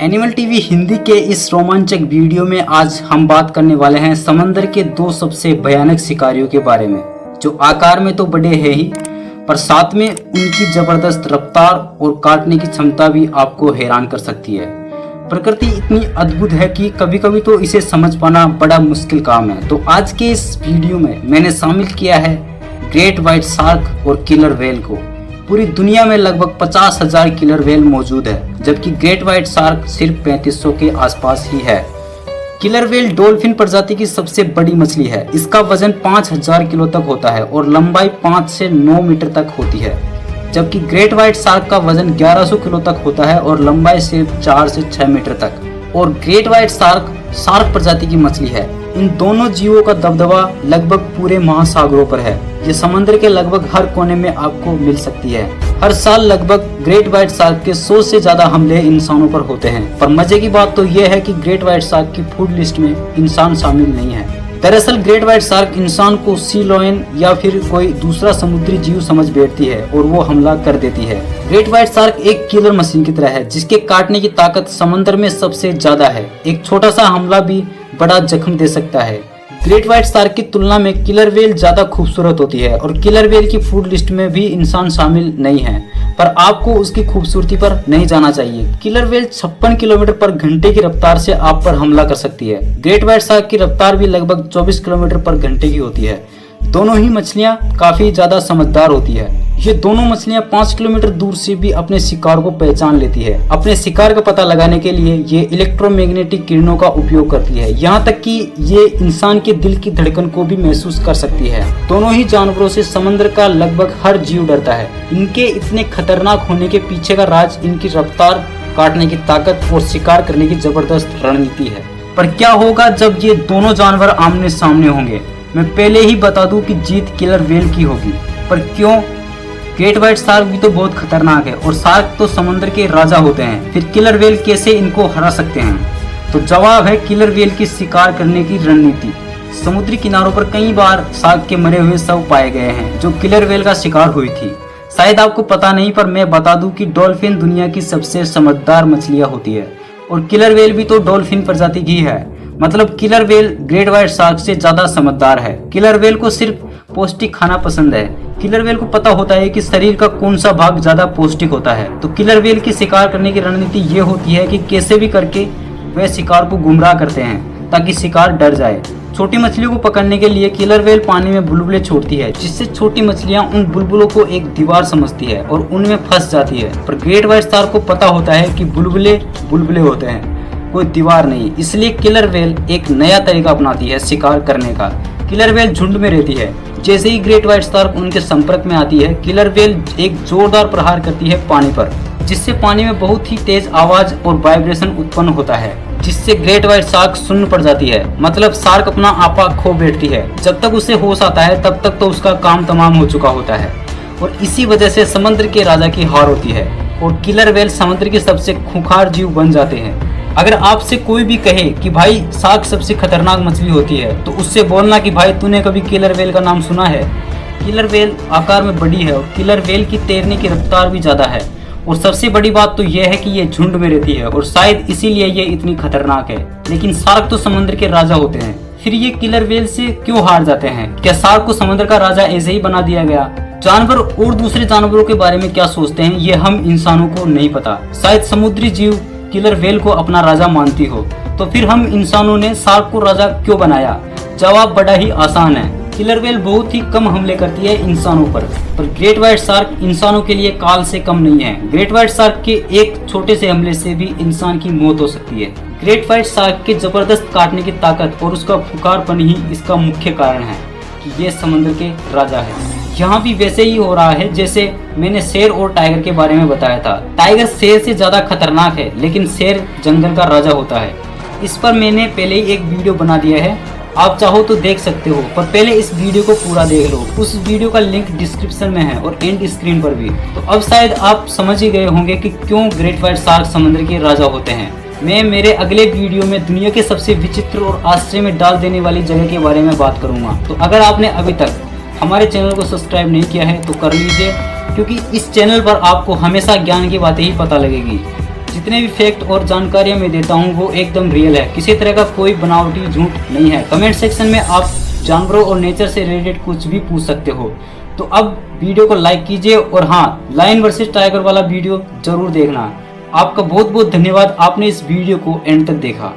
Animal TV Hindi के इस रोमांचक वीडियो में आज हम बात करने वाले हैं समंदर के दो सबसे भयानक शिकारियों के बारे में, जो आकार में तो बड़े हैं ही, पर साथ में उनकी जबरदस्त रफ्तार और काटने की क्षमता भी आपको हैरान कर सकती है। प्रकृति इतनी अद्भुत है कि कभी कभी तो इसे समझ पाना बड़ा मुश्किल काम है। तो आज के इस वीडियो में मैंने शामिल किया है ग्रेट व्हाइट शार्क और किलर व्हेल को। पूरी दुनिया में लगभग 50,000 किलर व्हेल मौजूद है, जबकि ग्रेट व्हाइट शार्क सिर्फ 3500 के आसपास ही है। किलर व्हेल डॉल्फिन प्रजाति की सबसे बड़ी मछली है। इसका वजन 5000 किलो तक होता है और लंबाई 5 से 9 मीटर तक होती है, जबकि ग्रेट व्हाइट शार्क का वजन 1100 किलो तक होता है और लंबाई सिर्फ 4 से 6 मीटर तक। और ग्रेट व्हाइट शार्क प्रजाति की मछली है। इन दोनों जीवों का दबदबा लगभग पूरे महासागरों पर है। ये समुद्र के लगभग हर कोने में आपको मिल सकती है। हर साल लगभग ग्रेट व्हाइट शार्क के 100 से ज्यादा हमले इंसानों पर होते हैं, पर मजे की बात तो यह है कि ग्रेट व्हाइट शार्क की फूड लिस्ट में इंसान शामिल नहीं है। दरअसल ग्रेट व्हाइट शार्क इंसान को सी लायन या फिर कोई दूसरा समुद्री जीव समझ बैठती है और वो हमला कर देती है। ग्रेट व्हाइट शार्क एक किलर मशीन की तरह है, जिसके काटने की ताकत समंदर में सबसे ज्यादा है। एक छोटा सा हमला भी बड़ा जख्म दे सकता है। ग्रेट व्हाइट शार्क की तुलना में किलर व्हेल ज्यादा खूबसूरत होती है और किलर व्हेल की फूड लिस्ट में भी इंसान शामिल नहीं है, पर आपको उसकी खूबसूरती पर नहीं जाना चाहिए। किलर व्हेल 56 किलोमीटर पर घंटे की रफ्तार से आप पर हमला कर सकती है। ग्रेट व्हाइट शार्क की रफ्तार भी लगभग 24 किलोमीटर पर घंटे की होती है। दोनों ही मछलियां काफी ज्यादा समझदार होती है। ये दोनों मछलियां 5 किलोमीटर दूर से भी अपने शिकार को पहचान लेती है। अपने शिकार का पता लगाने के लिए ये इलेक्ट्रोमैग्नेटिक किरणों का उपयोग करती है। यहाँ तक कि ये इंसान के दिल की धड़कन को भी महसूस कर सकती है। दोनों ही जानवरों से समुद्र का लगभग हर जीव डरता है। इनके इतने खतरनाक होने के पीछे का राज इनकी रफ्तार, काटने की ताकत और शिकार करने की जबरदस्त रणनीति है। पर क्या होगा जब ये दोनों जानवर आमने सामने होंगे? मैं पहले ही बता दूं कि जीत किलर व्हेल की होगी। पर क्यों? ग्रेट व्हाइट शार्क भी तो बहुत खतरनाक है और शार्क तो समुद्र के राजा होते हैं, फिर किलर व्हेल कैसे इनको हरा सकते हैं? तो जवाब है किलर व्हेल की शिकार करने की रणनीति। समुद्री किनारों पर कई बार शार्क के मरे हुए शव पाए गए हैं जो किलर व्हेल का शिकार हुई थी। शायद आपको पता नहीं, पर मैं बता दूं कि डॉल्फिन दुनिया की सबसे समझदार मछलियां होती है और किलर व्हेल भी तो डॉल्फिन प्रजाति की है। मतलब killer whale great white shark से ज्यादा समझदार है। किलर व्हेल को सिर्फ पौष्टिक खाना पसंद है। किलर व्हेल को पता होता है कि शरीर का कौन सा भाग ज्यादा पौष्टिक होता है। तो किलर व्हेल की शिकार करने की रणनीति ये होती है कि कैसे भी करके वह शिकार को गुमराह करते हैं ताकि शिकार डर जाए। छोटी मछलियों को पकड़ने के लिए किलर व्हेल पानी में बुलबुले छोड़ती है, जिससे छोटी मछलियां उन बुलबुलों को एक दीवार समझती है और उनमें फंस जाती है। पर ग्रेट व्हाइट शार्क को पता होता है कि बुलबुले बुलबुले होते हैं, कोई दीवार नहीं। इसलिए किलर व्हेल एक नया तरीका अपनाती है शिकार करने का। किलर व्हेल झुंड में रहती है। जैसे ही ग्रेट व्हाइट शार्क उनके संपर्क में आती है, किलर व्हेल एक जोरदार प्रहार करती है पानी पर, जिससे पानी में बहुत ही तेज आवाज और वाइब्रेशन उत्पन्न होता है, जिससे ग्रेट व्हाइट शार्क सुन्न पड़ जाती है। मतलब शार्क अपना आपा खो बैठती है। जब तक उसे होश आता है तब तक तो उसका काम तमाम हो चुका होता है और इसी वजह से समुद्र के राजा की हार होती है और किलर व्हेल समुद्र के सबसे खूंखार जीव बन जाते हैं। अगर आपसे कोई भी कहे कि भाई शार्क सबसे खतरनाक मछली होती है, तो उससे बोलना कि भाई तूने कभी किलर व्हेल का नाम सुना है? किलर व्हेल आकार में बड़ी है और किलर व्हेल की तैरने की रफ्तार भी ज्यादा है। और सबसे बड़ी बात तो यह है कि ये झुंड में रहती है और शायद इसीलिए ये इतनी खतरनाक है। लेकिन शार्क तो समुद्र के राजा होते हैं, फिर ये किलर व्हेल से क्यों हार जाते हैं? क्या शार्क को समुद्र का राजा ऐसे ही बना दिया गया? जानवर और दूसरे जानवरों के बारे में क्या सोचते हैं ये हम इंसानों को नहीं पता। शायद समुद्री जीव किलर व्हेल को अपना राजा मानती हो, तो फिर हम इंसानों ने शार्क को राजा क्यों बनाया? जवाब बड़ा ही आसान है। किलर व्हेल बहुत ही कम हमले करती है इंसानों पर ग्रेट व्हाइट शार्क इंसानों के लिए काल से कम नहीं है। ग्रेट व्हाइट शार्क के एक छोटे से हमले से भी इंसान की मौत हो सकती है। ग्रेट व्हाइट शार्क के जबरदस्त काटने की ताकत और उसका फुकारपन ही इसका मुख्य कारण है कि ये समुद्र के राजा है। यहाँ भी वैसे ही हो रहा है जैसे मैंने शेर और टाइगर के बारे में बताया था। टाइगर शेर से ज्यादा खतरनाक है, लेकिन शेर जंगल का राजा होता है। इस पर मैंने पहले ही एक वीडियो बना दिया है, आप चाहो तो देख सकते हो, पर पहले इस वीडियो को पूरा देख लो। उस वीडियो का लिंक डिस्क्रिप्शन में है और एंड स्क्रीन पर भी। तो अब शायद आप समझ ही गए होंगे कि क्यों ग्रेट व्हाइट शार्क समुद्र के राजा होते हैं। मैं मेरे अगले वीडियो में दुनिया के सबसे विचित्र और आश्चर्य में डाल देने वाली जगह के बारे में बात करूंगा। तो अगर आपने अभी तक हमारे चैनल को सब्सक्राइब नहीं किया है तो कर लीजिए, क्योंकि इस चैनल पर आपको हमेशा ज्ञान की बातें ही पता लगेगी। जितने भी फैक्ट और जानकारियां मैं देता हूं वो एकदम रियल है, किसी तरह का कोई बनावटी झूठ नहीं है। कमेंट सेक्शन में आप जानवरों और नेचर से रिलेटेड कुछ भी पूछ सकते हो। तो अब वीडियो को लाइक कीजिए और हाँ, लायन वर्सेस टाइगर वाला वीडियो जरूर देखना। आपका बहुत बहुत धन्यवाद, आपने इस वीडियो को एंड तक देखा।